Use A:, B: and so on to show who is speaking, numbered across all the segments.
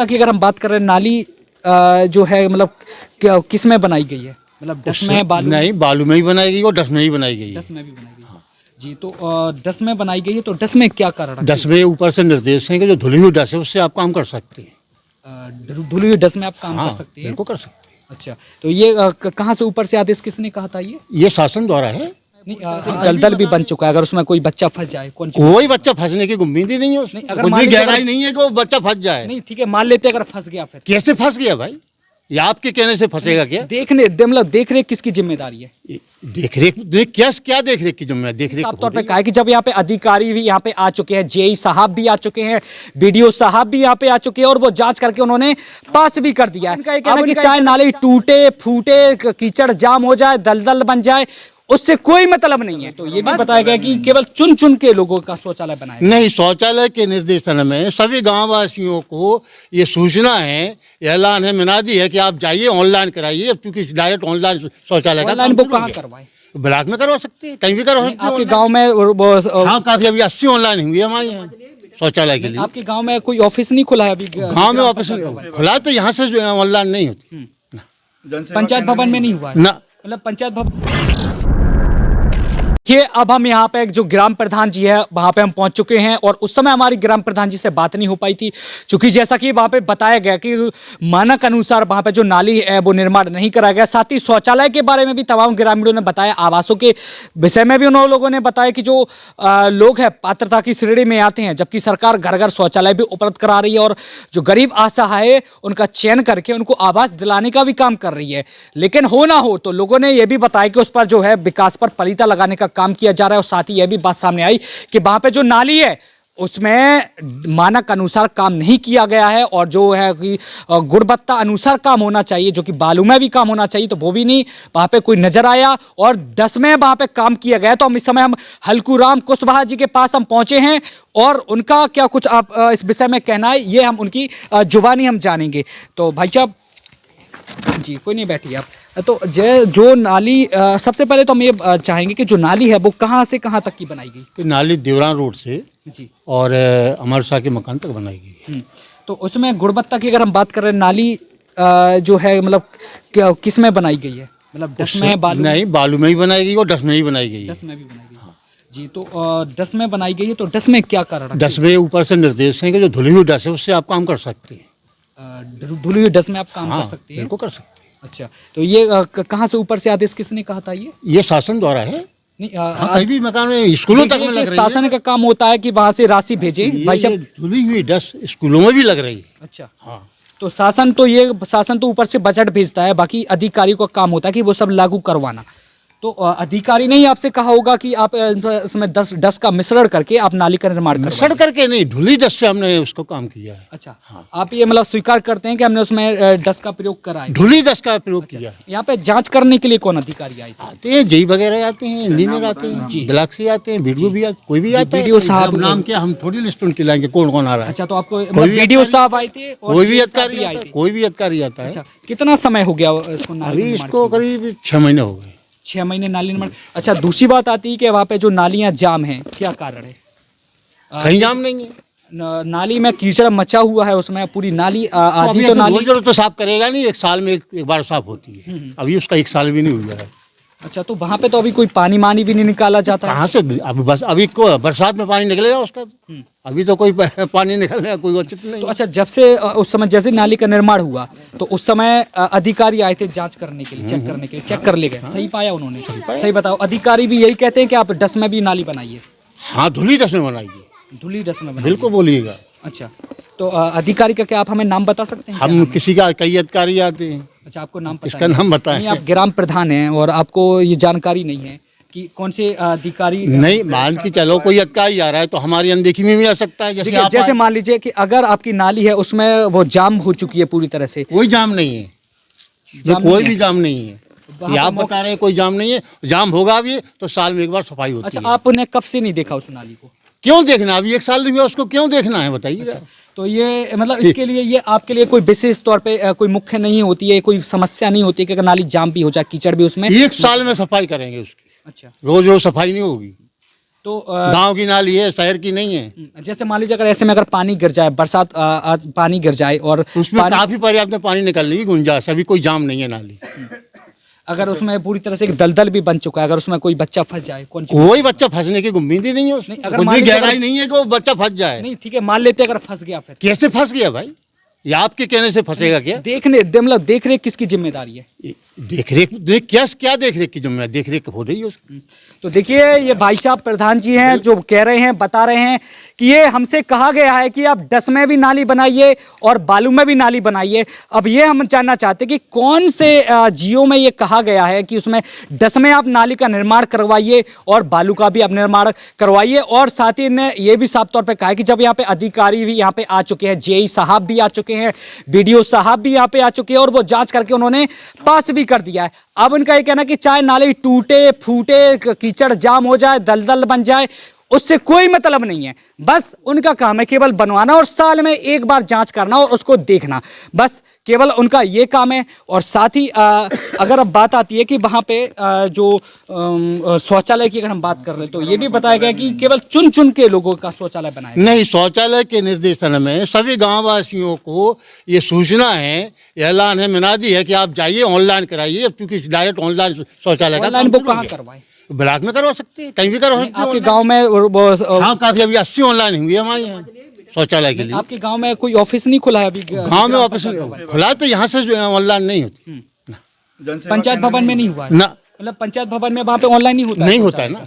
A: गुणवत्ता की अगर हम बात कर रहे हैं, नाली जो है मतलब किस में बनाई गई है? मतलब डस्ट में, बालू
B: नहीं, बालू में ही बनाई गई और डस्ट में ही बनाई गई है।
A: डस्ट में भी बनाई गई है। जी, तो डस्ट में बनाई गई है, तो डस्ट में क्या कारण है?
B: डस्ट में ऊपर से निर्देश है कि जो धुली हुई डस्ट है उससे आप काम कर सकते हैं।
A: धुली हुई डस्ट में आप काम
B: हाँ,
A: कर सकते हैं?
B: बिल्कुल कर सकते हैं।
A: अच्छा, तो ये कहाँ से ऊपर से आदेश किसने कहा था ये?
B: ये शासन द्वारा है।
A: नहीं, दलदल भी बन चुका है, अगर उसमें कोई बच्चा फंस जाए
B: कोई बच्चा फंसने की उम्मीद ही नहीं है उसमें।
A: नहीं, अगर
B: कुछ
A: मान
B: भी
A: लीजिए
B: गहराई नहीं है कि वो बच्चा फंस जाए।
A: नहीं, ठीक है, मान लेते अगर फंस गया, फिर
B: कैसे फंस गया भाई? ये आपके कहने से फंसेगा क्या?
A: मतलब देख रेख किसकी जिम्मेदारी है?
B: देख रेख क्या देख रेख की जिम्मेदारी? देख रेख
A: साफ तौर पे कहा है कि जब यहाँ पे अधिकारी भी यहाँ पे आ चुके हैं, जेई साहब भी आ चुके हैं, बीडीओ साहब भी यहाँ पे आ चुके हैं और वो जांच करके उन्होंने पास भी कर दिया है। उनका ये कहना है कि चाहे नाली टूटे फूटे, कीचड़ जाम हो जाए, दलदल बन जाए, उससे कोई मतलब नहीं है। तो ये भी बताया गया कि केवल चुन चुन के लोगों का शौचालय बनाया
B: नहीं। शौचालय के निर्देशन में सभी गांव वासियों को ये सूचना है, ऐलान है, मिनादी है कि आप जाइए ऑनलाइन कराइए, क्योंकि डायरेक्ट ऑनलाइन शौचालय का
A: ऑनलाइन बुक कहाँ करवाए?
B: ब्लॉक में करवा सकते हैं, कहीं भी करवा सकते हैं।
A: आपके गाँव में?
B: हाँ, काफी अभी 80 ऑनलाइन हुई है हमारे यहाँ शौचालय के लिए।
A: आपके गाँव में कोई ऑफिस नहीं खुला है अभी?
B: गाँव में ऑफिस खुला है, तो यहाँ से जो ऑनलाइन नहीं होती।
A: पंचायत भवन में नहीं हुआ है?
B: ना,
A: मतलब पंचायत भवन। ये अब हम यहाँ पे एक जो ग्राम प्रधान जी है वहाँ पे हम पहुँच चुके हैं और उस समय हमारी ग्राम प्रधान जी से बात नहीं हो पाई थी, क्योंकि जैसा कि वहाँ पे बताया गया कि मानक अनुसार वहाँ पे जो नाली है वो निर्माण नहीं कराया गया। साथ ही शौचालय के बारे में भी तमाम ग्रामीणों ने बताया, आवासों के विषय में भी उन लोगों ने बताया कि जो लोग हैं पात्रता की श्रेणी में आते हैं, जबकि सरकार घर घर शौचालय भी उपलब्ध करा रही है और जो गरीब असहाय है उनका चयन करके उनको आवास दिलाने का भी काम कर रही है। लेकिन हो ना हो तो लोगों ने यह भी बताया कि उस पर जो है विकास पर पलीता लगाने का काम किया जा रहा है। और साथ ही यह भी बात सामने आई कि वहां पे जो नाली है उसमें मानक अनुसार काम नहीं किया गया है और जो है कि गुणवत्ता अनुसार काम होना चाहिए, जो कि बालू में भी काम होना चाहिए, तो वो भी नहीं वहां पे कोई नजर आया और 10 में वहां पे काम किया गया। तो हम इस समय हम हल्कूराम कुशवाहा जी के पास हम पहुंचे हैं और उनका क्या कुछ आप इस विषय में कहना है, ये हम उनकी जुबानी हम जानेंगे। तो भाई साहब जी, कोई नहीं, बैठिए आप। तो जो नाली सबसे पहले तो हम ये चाहेंगे कि जो नाली है वो कहाँ से कहाँ तक की बनाई गई?
B: नाली देवरान रोड से
A: जी
B: और अमर शाह के मकान तक बनाई गई।
A: तो उसमें गुणवत्ता की अगर हम बात कर रहे हैं, नाली जो है मतलब किस में बनाई गई है? मतलब डस्ट में, बालू?
B: नहीं, बालू में ही बनाई गई और डस्ट में ही बनाई गई है।
A: डस्ट में भी बनाई गई। हाँ। जी, तो डस्ट में बनाई गई है, तो डस्ट में क्या कारण है?
B: डस्ट में ऊपर से निर्देश है कि जो धुली हुई डस्ट है उससे आप काम कर सकते हैं।
A: धुली हुई डस्ट में आप काम कर सकते हैं?
B: बिल्कुल कर सकते हैं।
A: अच्छा, तो ये कहाँ से ऊपर से आदेश किसने कहा था ये?
B: शासन द्वारा है।
A: नहीं,
B: कहीं भी मकान में, स्कूलों तक में लग रही है।
A: शासन का काम होता है कि वहाँ से राशि भेजे भाई साहब।
B: धुली हुई डस्ट स्कूलों में भी लग रही है।
A: अच्छा,
B: हाँ।
A: तो शासन तो ऊपर से बजट भेजता है, बाकी अधिकारी का काम होता है कि वो सब लागू करवाना। तो अधिकारी ने ही आपसे कहा होगा कि आप इसमें डस्ट का मिश्रण करके आप नाली का निर्माण करें?
B: मिश्रण करके नहीं, धुली डस्ट से हमने उसको काम किया है।
A: अच्छा, हाँ। आप ये मतलब स्वीकार करते हैं कि हमने उसमें डस्ट का प्रयोग करा है?
B: धुली डस्ट का प्रयोग किया है।
A: यहाँ पे जांच करने के लिए कौन अधिकारी आए थे?
B: आते हैं, जेई वगैरह आते हैं, इंजीनियर आते हैं, ब्लॉक से आते हैं, बीडीओ भी आते, कोई भी आता है।
A: बीडीओ साहब
B: नाम क्या, हम थोड़ी लिस्ट उनकी लाएंगे कौन कौन आ रहा है।
A: अच्छा, तो आपको बीडीओ साहब आए थे?
B: कोई भी अधिकारी आए थे, कोई भी अधिकारी आता है।
A: अच्छा, कितना समय हो गया इसको?
B: अभी इसको करीब 6 महीने हो गए।
A: 6 महीने नाली निर्माण। अच्छा, दूसरी बात आती है कि वहाँ पे जो नालियाँ जाम हैं, क्या कारण है?
B: कहीं जाम नहीं है।
A: नाली में कीचड़ मचा हुआ है, उसमें पूरी नाली आधी तो नाली
B: तो साफ करेगा नहीं, एक साल में एक बार साफ होती है। अभी उसका 1 साल भी नहीं हुआ है।
A: अच्छा, तो वहाँ पे तो अभी कोई पानी भी नहीं निकाला जाता है?
B: कहाँ से? अभी बस अभी बरसात में पानी निकलेगा उसका। अभी तो कोई पानी निकलने कोई उचित नहीं।
A: तो अच्छा, जब से उस समय जैसे नाली का निर्माण हुआ तो उस समय अधिकारी आए थे जांच करने के लिए, चेक करने के लिए, चेक कर ले गए? सही पाया उन्होंने? सही बताओ, अधिकारी भी यही कहते हैं कि आप डस्ट में भी नाली बनाइए?
B: हाँ, धुली डस्ट में बनाइए।
A: धुली डस्ट में?
B: बिल्कुल बोलिएगा।
A: अच्छा, तो अधिकारी का क्या आप हमें नाम बता सकते हैं?
B: हम किसी का, कई अधिकारी आते हैं।
A: अच्छा, आपको नाम पता
B: इसका नाम बताएं।
A: आप ग्राम प्रधान हैं और आपको ये जानकारी नहीं है कि कौन से अधिकारी?
B: नहीं, मान के चलो कोई अधिकारी आ रहा है तो हमारी अनदेखी में भी आ सकता है।
A: जैसे मान लीजिए कि अगर आपकी नाली है उसमें वो जाम हो चुकी है पूरी तरह से?
B: कोई जाम नहीं है, कोई भी जाम नहीं है। ये आप बता रहे हैं कोई जाम नहीं है। जाम होगा भी तो साल में एक बार सफाई होती है।
A: अच्छा, आपने कब से नहीं देखा उस नाली को?
B: क्यों देखना? अभी 1 साल नहीं हुआ, उसको क्यों देखना है बताइएगा।
A: तो ये मतलब इसके लिए ये आपके लिए कोई विशेष तौर पे कोई मुख्य नहीं होती है, कोई समस्या नहीं होती है कि अगर नाली जाम भी हो जाए, कीचड़ भी उसमें?
B: 1 साल में सफाई करेंगे उसकी।
A: अच्छा,
B: रोज रोज सफाई नहीं होगी।
A: तो
B: गांव की नाली है, शहर की नहीं है।
A: जैसे मान लीजिए अगर ऐसे में अगर पानी गिर जाए, बरसात पानी गिर जाए और
B: उसमें काफी पर्याप्त में पानी निकलने की गुंजाइश, अभी कोई जाम नहीं है नाली।
A: अगर उसमें पूरी तरह से एक दलदल भी बन चुका है, अगर उसमें कोई बच्चा फंस जाए, कौन सी
B: कोई बच्चा फंसने की उम्मीद ही नहीं है उसमें,
A: अगर
B: कुछ
A: मान
B: भी
A: लीजिए
B: गहराई नहीं है कि वो बच्चा फंस जाए।
A: नहीं ठीक है, मान लेते अगर फंस गया फिर
B: कैसे फंस गया भाई, ये आपके कहने से फंसेगा क्या?
A: मतलब देख रेख किसकी जिम्मेदारी है?
B: देख रेख क्या देख रेख की जिम्मेदारी, देख रेख हो रही है उसकी।
A: तो देखिए ये भाई साहब प्रधान जी हैं जो कह रहे हैं, बता रहे हैं कि ये हमसे कहा गया है कि आप 10 में भी नाली बनाइए और बालू में भी नाली बनाइए। अब ये हम जानना चाहते हैं कि कौन से जियो में ये कहा गया है कि उसमें 10 में आप नाली का निर्माण करवाइए और बालू का भी आप निर्माण करवाइए। और साथ ही ने ये भी साफ तौर पे कहा है कि जब यहाँ पे अधिकारी भी यहाँ पे आ चुके हैं, जेई साहब भी आ चुके हैं, बीडीओ साहब भी यहाँ पे आ चुके हैं और वो जाँच करके उन्होंने पास भी कर दिया है। अब उनका ये कहना है कि चाहे नाली टूटे फूटे, कीचड़ जाम हो जाए, दलदल बन जाए, उससे कोई मतलब नहीं है। बस उनका काम है केवल बनवाना और साल में एक बार जांच करना और उसको देखना, बस केवल उनका ये काम है। और साथ ही अगर अब बात आती है कि वहाँ पे जो शौचालय की अगर हम बात कर रहे हैं तो ये भी बताया गया कि केवल चुन चुन के लोगों का शौचालय बनाया गया।
B: नहीं, शौचालय के निर्देशन में सभी गाँव वासियों को ये सूचना है, ऐलान है, मुनादी है कि आप जाइए ऑनलाइन कराइए, क्योंकि डायरेक्ट ऑनलाइन शौचालय का
A: ऑनलाइन बुक कहाँ करवाए?
B: ब्लॉक में करवा सकते हैं, कहीं भी करवा सकते हैं।
A: आपके गांव में
B: हाँ, काफी अभी 80 ऑनलाइन हुई है हमारे यहाँ शौचालय के लिए।
A: आपके गांव में कोई ऑफिस नहीं खुला है अभी?
B: गांव में ऑफिस खुला तो यहाँ से ऑनलाइन नहीं होती,
A: पंचायत भवन में नहीं हुआ है
B: ना,
A: मतलब पंचायत भवन में वहाँ पे ऑनलाइन नहीं होता है?
B: नहीं होता है ना।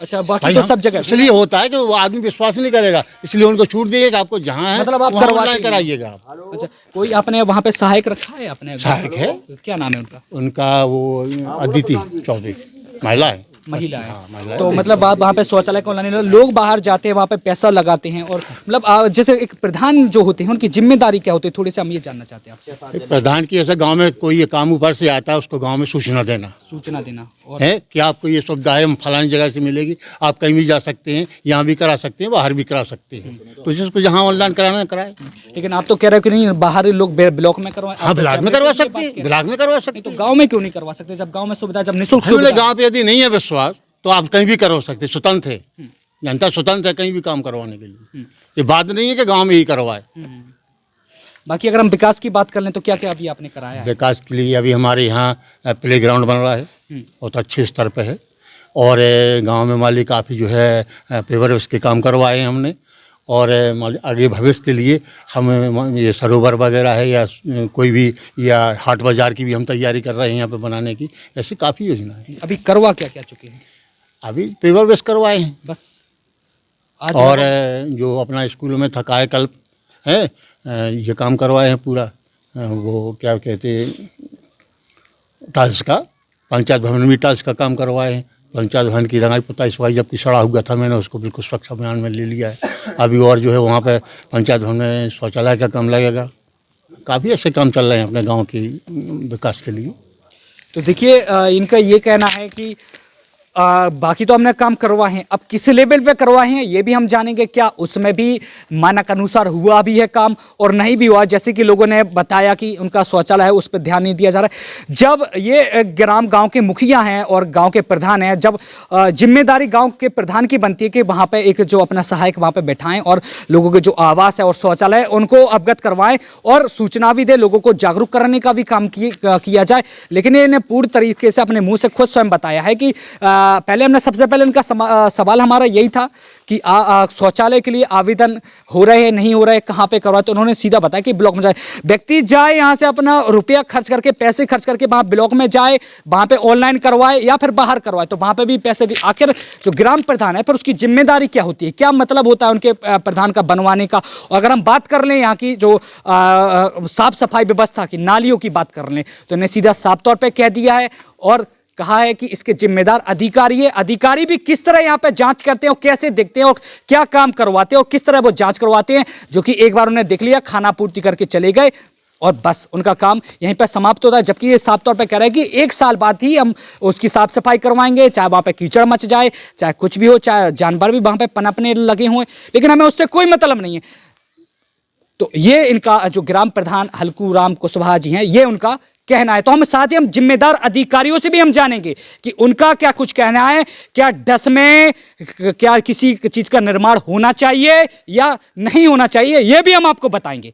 A: अच्छा, बाकी तो सब जगह
B: इसलिए होता है कि वो आदमी विश्वास नहीं करेगा, इसलिए उनको छूट दिए कि आपको जहाँ है
A: मतलब आप
B: वहाँ
A: करवाते
B: ऑनलाइन कराइएगा आप।
A: अच्छा, कोई आपने वहाँ पे सहायक रखा है अपने?
B: सहायक है।
A: क्या नाम है उनका?
B: उनका वो अदिति चौबे, महिला है।
A: महिला है। तो मतलब आप वहाँ पे शौचालय को लाने लोग बाहर जाते हैं, वहाँ पे पैसा लगाते हैं और मतलब जैसे एक प्रधान जो होते हैं उनकी जिम्मेदारी क्या होती है, थोड़ी सी हम ये जानना चाहते हैं आपसे।
B: प्रधान की ऐसा गांव में कोई ये काम ऊपर से आता है, उसको गांव में सूचना देना और है कि आपको ये सुविधा है, हम फलानी जगह से मिलेगी, आप कहीं भी जा सकते हैं, यहाँ भी करा सकते हैं, बाहर भी करा सकते हैं, तो जिसको जहाँ ऑनलाइन कराना है कराए।
A: लेकिन आप तो कह रहे हो कि नहीं, बाहर लोग ब्लॉक में करवाएं।
B: हाँ, ब्लॉक में करवा सकते हैं, ब्लॉक में करवा सकते
A: हैं। तो गाँव में क्यों नहीं करवा सकते जब गाँव में सुविधा, जब निःशुल्क
B: गाँव पे यदि नहीं है विश्वास तो आप कहीं भी करवा सकते, स्वतंत्र है, जनता स्वतंत्र है कहीं भी काम करवाने के लिए। ये बात नहीं है कि गांव में ही करवाए।
A: बाकी अगर हम विकास की बात कर लें तो क्या क्या अभी आपने कराया है?
B: विकास के लिए अभी हमारे यहाँ प्ले ग्राउंड बन रहा है, बहुत अच्छे स्तर पे है, और गांव में मान ली काफ़ी जो है पेवर उसके काम करवाए हैं हमने, और आगे भविष्य के लिए हम ये सरोवर वगैरह है या कोई भी या हाट बाज़ार की भी हम तैयारी कर रहे हैं यहाँ पे बनाने की, ऐसी काफ़ी योजनाएं हैं।
A: अभी करवा क्या क्या चुके हैं?
B: अभी पेवर बेस करवाए हैं
A: बस
B: आज, और जो अपना स्कूल में था कायाकल्प है, ये काम करवाए हैं पूरा, वो क्या कहते हैं टाइल्स का, पंचायत भवन में टाइल्स का काम करवाए हैं। पंचायत भवन की रंगाई पुताई सफाई जबकि सड़ा हुआ था, मैंने उसको बिल्कुल स्वच्छ अभियान में ले लिया है। अभी और जो है वहाँ पे पंचायत भवन में शौचालय का काम लगेगा। काफ़ी अच्छे काम चल रहे हैं अपने गांव के विकास के लिए।
A: तो देखिए इनका ये कहना है कि बाकी तो हमने काम करवाए हैं, अब किस लेवल पे करवाए हैं ये भी हम जानेंगे। क्या उसमें भी मानक अनुसार हुआ भी है काम और नहीं भी हुआ? जैसे कि लोगों ने बताया कि उनका शौचालय है उस पर ध्यान नहीं दिया जा रहा है। जब ये गांव के मुखिया हैं और गांव के प्रधान हैं, जब जिम्मेदारी गांव के प्रधान की बनती है कि वहाँ पे एक जो अपना सहायक वहाँ पे बैठाएं और लोगों के जो आवास है और शौचालय उनको अवगत करवाएं और सूचना भी दे, लोगों को जागरूक करने का भी काम किया जाए। लेकिन इन्हें पूरी तरीके से अपने मुँह से खुद स्वयं बताया है कि पहले हमने सबसे पहले इनका सवाल हमारा यही था कि शौचालय के लिए आवेदन हो रहे हैं नहीं हो रहे, कहाँ पे करवाए, तो उन्होंने सीधा बताया कि ब्लॉक में जाए, व्यक्ति जाए यहाँ से अपना रुपया खर्च करके, पैसे खर्च करके वहाँ ब्लॉक में जाए, वहाँ पे ऑनलाइन करवाए या फिर बाहर करवाए, तो वहाँ पे भी पैसे आखिर जो ग्राम प्रधान है फिर उसकी जिम्मेदारी क्या होती है, क्या मतलब होता है उनके प्रधान का बनवाने का। और अगर हम बात कर लें यहाँ की जो साफ सफाई व्यवस्था की, नालियों की बात कर लें, तो इन्हें सीधा साफ तौर पर कह दिया है और कहा है कि इसके जिम्मेदार अधिकारी है। अधिकारी भी किस तरह यहाँ पे जांच करते हैं और कैसे देखते हैं और क्या काम करवाते हैं और किस तरह वो जांच करवाते हैं, जो कि एक बार उन्हें देख लिया, खाना पूर्ति करके चले गए और बस उनका काम यहीं पर समाप्त होता है। जबकि ये साफ तौर पे कह रहा है कि 1 साल बाद ही हम उसकी साफ सफाई करवाएंगे, चाहे वहाँ पे कीचड़ मच जाए, चाहे कुछ भी हो, चाहे जानवर भी वहाँ पे पनपने लगे हुए, लेकिन हमें उससे कोई मतलब नहीं है। तो ये इनका जो ग्राम प्रधान हल्कू राम कुशवाहा जी हैं, ये उनका कहना है। तो हम साथ ही हम जिम्मेदार अधिकारियों से भी हम जानेंगे कि उनका क्या कुछ कहना है, क्या डस में क्या किसी चीज का निर्माण होना चाहिए या नहीं होना चाहिए, यह भी हम आपको बताएंगे।